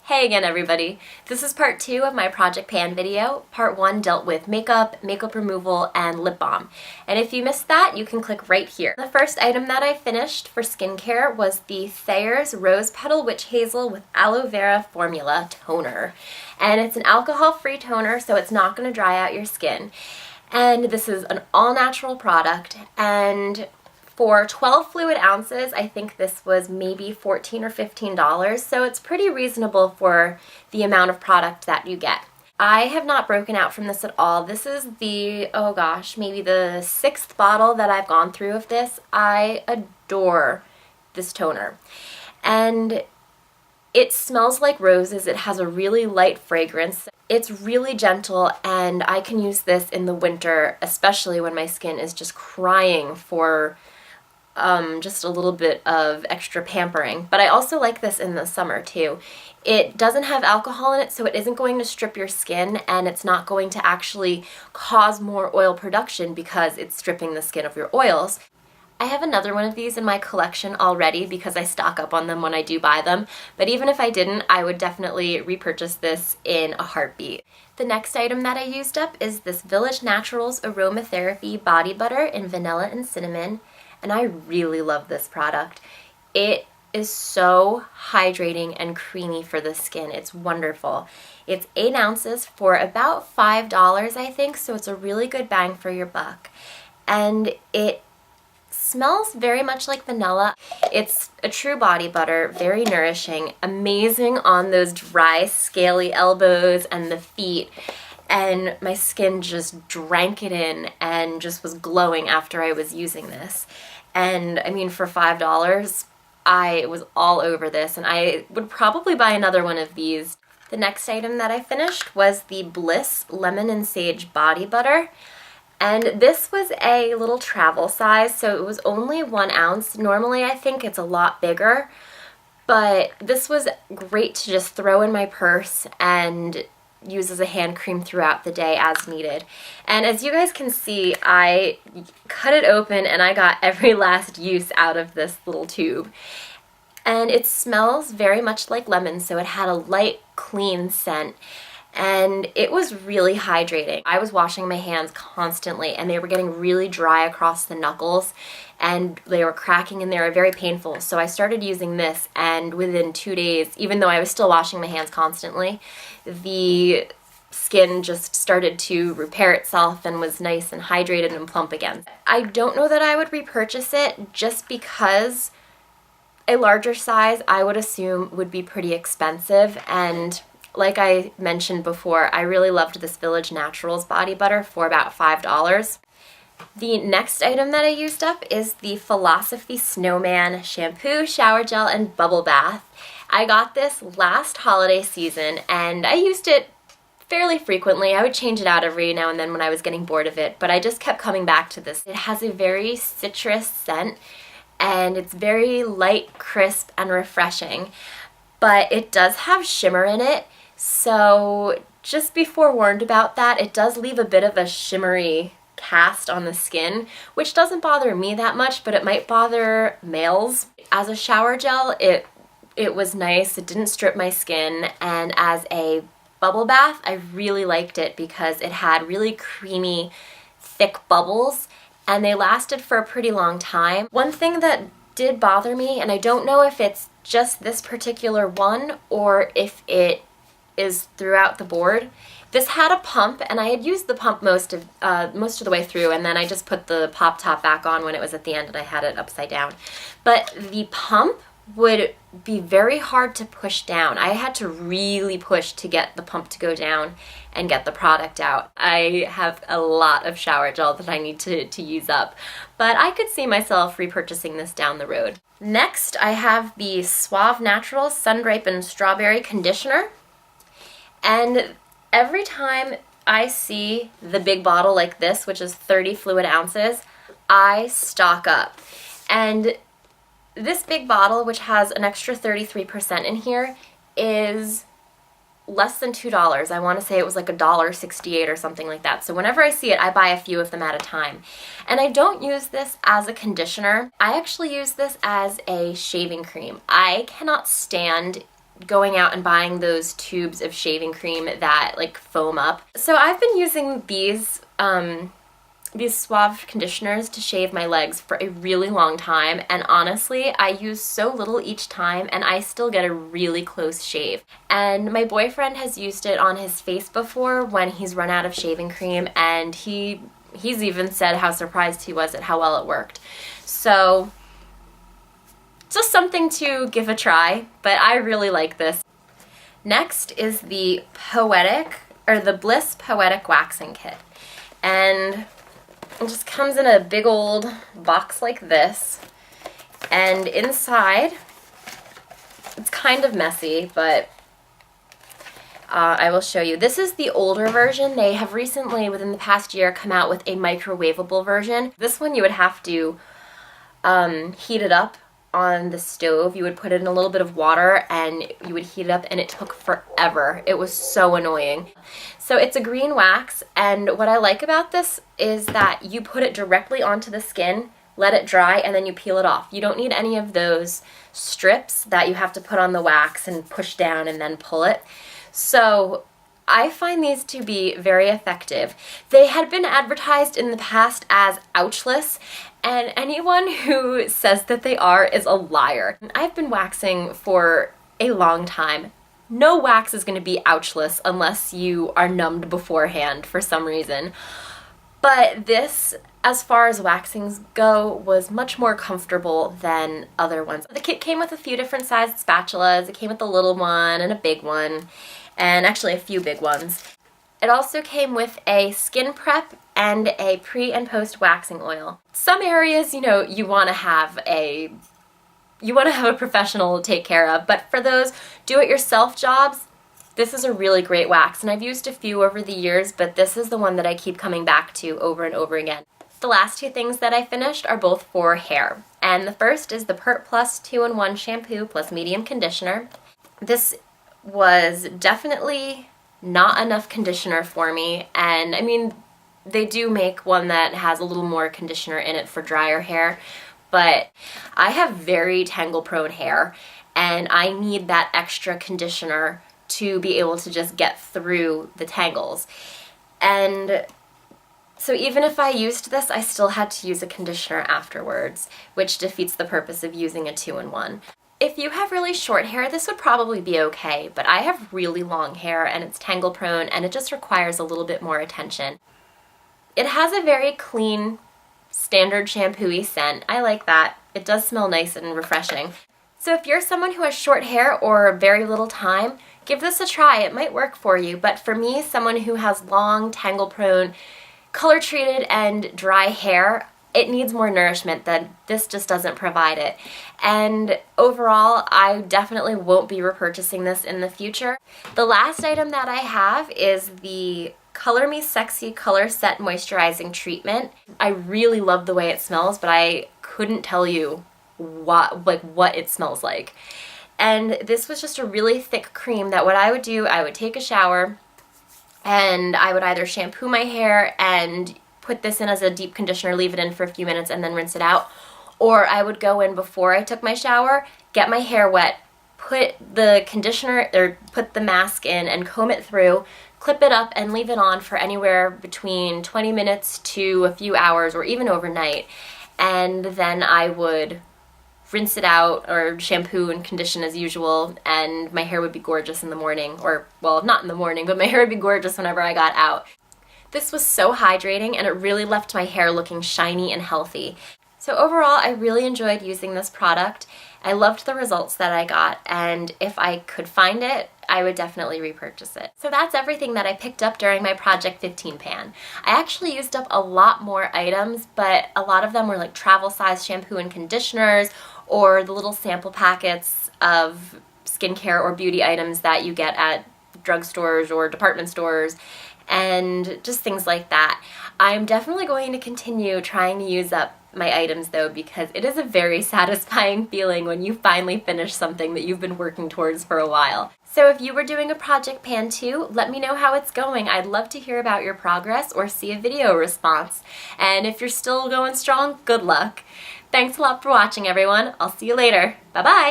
Hey again everybody! This is part 2 of my Project Pan video. Part 1 dealt with makeup, makeup removal, and lip balm. And if you missed that, you can click right here. The first item that I finished for skincare was the Thayers Rose Petal Witch Hazel with Aloe Vera Formula Toner. And it's an alcohol-free toner, so it's not going to dry out your skin. And this is an all-natural product, and for 12 fluid ounces, I think this was maybe $14 or $15, so it's pretty reasonable for the amount of product that you get. I have not broken out from this at all. This is the, oh gosh, maybe the 6th bottle that I've gone through of this. I adore this toner. And it smells like roses. It has a really light fragrance. It's really gentle, and I can use this in the winter, especially when my skin is just crying for just a little bit of extra pampering. But I also like this in the summer too. It doesn't have alcohol in it, so it isn't going to strip your skin, and it's not going to actually cause more oil production because it's stripping the skin of your oils. I have another one of these in my collection already because I stock up on them when I do buy them, but even if I didn't, I would definitely repurchase this in a heartbeat. The next item that I used up is this Village Naturals Aromatherapy Body Butter in Vanilla and Cinnamon. And I really love this product. It is so hydrating and creamy for the skin. It's wonderful. It's 8 ounces for about $5, I think, so it's a really good bang for your buck. And it smells very much like vanilla. It's a true body butter, very nourishing, amazing on those dry, scaly elbows and the feet. And my skin just drank it in and just was glowing after I was using this. And I mean, for $5, I was all over this, and I would probably buy another one of these. The next item that I finished was the Bliss Lemon+Sage Body Butter. And this was a little travel size, so it was only 1 ounce. Normally I think it's a lot bigger, but this was great to just throw in my purse and use as a hand cream throughout the day as needed. And as you guys can see, I cut it open and I got every last use out of this little tube. And it smells very much like lemon, so it had a light, clean scent. And it was really hydrating. I was washing my hands constantly, and they were getting really dry across the knuckles, and they were cracking and they were very painful. So I started using this, and within 2 days, even though I was still washing my hands constantly, the skin just started to repair itself and was nice and hydrated and plump again. I don't know that I would repurchase it just because a larger size I would assume would be pretty expensive, and like I mentioned before, I really loved this Village Naturals body butter for about $5. The next item that I used up is the Philosophy Snowman Shampoo, Shower Gel, and Bubble Bath. I got this last holiday season, and I used it fairly frequently. I would change it out every now and then when I was getting bored of it, but I just kept coming back to this. It has a very citrus scent, and it's very light, crisp, and refreshing, but it does have shimmer in it. So just be forewarned about that. It does leave a bit of a shimmery cast on the skin, which doesn't bother me that much, but it might bother males. As a shower gel, it was nice. It didn't strip my skin, and as a bubble bath, I really liked it because it had really creamy, thick bubbles, and they lasted for a pretty long time. One thing that did bother me, and I don't know if it's just this particular one or if it is throughout the board. This had a pump, and I had used the pump most of the way through, and then I just put the pop top back on when it was at the end and I had it upside down. But the pump would be very hard to push down. I had to really push to get the pump to go down and get the product out. I have a lot of shower gel that I need to use up, but I could see myself repurchasing this down the road. Next, I have the Suave Naturals Sun-Ripened Strawberry Conditioner. And every time I see the big bottle like this, which is 30 fluid ounces, I stock up. And this big bottle, which has an extra 33% in here, is less than $2. I want to say it was like $1.68 or something like that. So whenever I see it, I buy a few of them at a time. And I don't use this as a conditioner. I actually use this as a shaving cream. I cannot stand going out and buying those tubes of shaving cream that like foam up. So I've been using these Suave conditioners to shave my legs for a really long time, and honestly I use so little each time and I still get a really close shave. And my boyfriend has used it on his face before when he's run out of shaving cream, and he's even said how surprised he was at how well it worked. So just something to give a try, but I really like this. Next is the Bliss Poetic Waxing Kit. And it just comes in a big old box like this. And inside, it's kind of messy, but I will show you. This is the older version. They have recently, within the past year, come out with a microwavable version. This one you would have to heat it up on the stove. You would put it in a little bit of water and you would heat it up, and it took forever. It was so annoying. So it's a green wax, and what I like about this is that you put it directly onto the skin, let it dry, and then you peel it off. You don't need any of those strips that you have to put on the wax and push down and then pull it. So I find these to be very effective. They had been advertised in the past as ouchless, and anyone who says that they are is a liar. I've been waxing for a long time. No wax is going to be ouchless unless you are numbed beforehand for some reason. But this, as far as waxings go, was much more comfortable than other ones. The kit came with a few different sized spatulas. It came with a little one and a big one, and actually a few big ones. It also came with a skin prep and a pre and post waxing oil. Some areas, you know, you want to have a professional take care of, but for those do-it-yourself jobs, this is a really great wax, and I've used a few over the years, but this is the one that I keep coming back to over and over again. The last two things that I finished are both for hair, and the first is the Pert Plus 2-in-1 shampoo plus medium conditioner. This was definitely not enough conditioner for me, and I mean, they do make one that has a little more conditioner in it for drier hair, but I have very tangle-prone hair, and I need that extra conditioner to be able to just get through the tangles. And so even if I used this, I still had to use a conditioner afterwards, which defeats the purpose of using a 2-in-1. If you have really short hair, this would probably be okay, but I have really long hair and it's tangle prone and it just requires a little bit more attention. It has a very clean, standard shampoo-y scent. I like that. It does smell nice and refreshing. So if you're someone who has short hair or very little time, give this a try. It might work for you, but for me, someone who has long, tangle-prone, color-treated, and dry hair, it needs more nourishment. That this just doesn't provide it. And overall, I definitely won't be repurchasing this in the future. The last item that I have is the Color Me Sexy Colorset Moisturizing Treatment. I really love the way it smells, but I couldn't tell you what it smells like. And this was just a really thick cream that what I would do, I would take a shower and I would either shampoo my hair and put this in as a deep conditioner, leave it in for a few minutes and then rinse it out, or I would go in before I took my shower, get my hair wet, put the conditioner or put the mask in and comb it through, clip it up and leave it on for anywhere between 20 minutes to a few hours or even overnight. And then I would rinse it out or shampoo and condition as usual, and my hair would be gorgeous in the morning, or well, not in the morning, but my hair would be gorgeous whenever I got out. This was so hydrating and it really left my hair looking shiny and healthy. So overall, I really enjoyed using this product. I loved the results that I got, and if I could find it, I would definitely repurchase it. So that's everything that I picked up during my Project 15 pan. I actually used up a lot more items, but a lot of them were like travel size shampoo and conditioners, or the little sample packets of skincare or beauty items that you get at drugstores or department stores, and just things like that. I'm definitely going to continue trying to use up my items though, because it is a very satisfying feeling when you finally finish something that you've been working towards for a while. So if you were doing a project pan too, let me know how it's going. I'd love to hear about your progress or see a video response. And if you're still going strong, good luck. Thanks a lot for watching, everyone. I'll see you later. Bye-bye.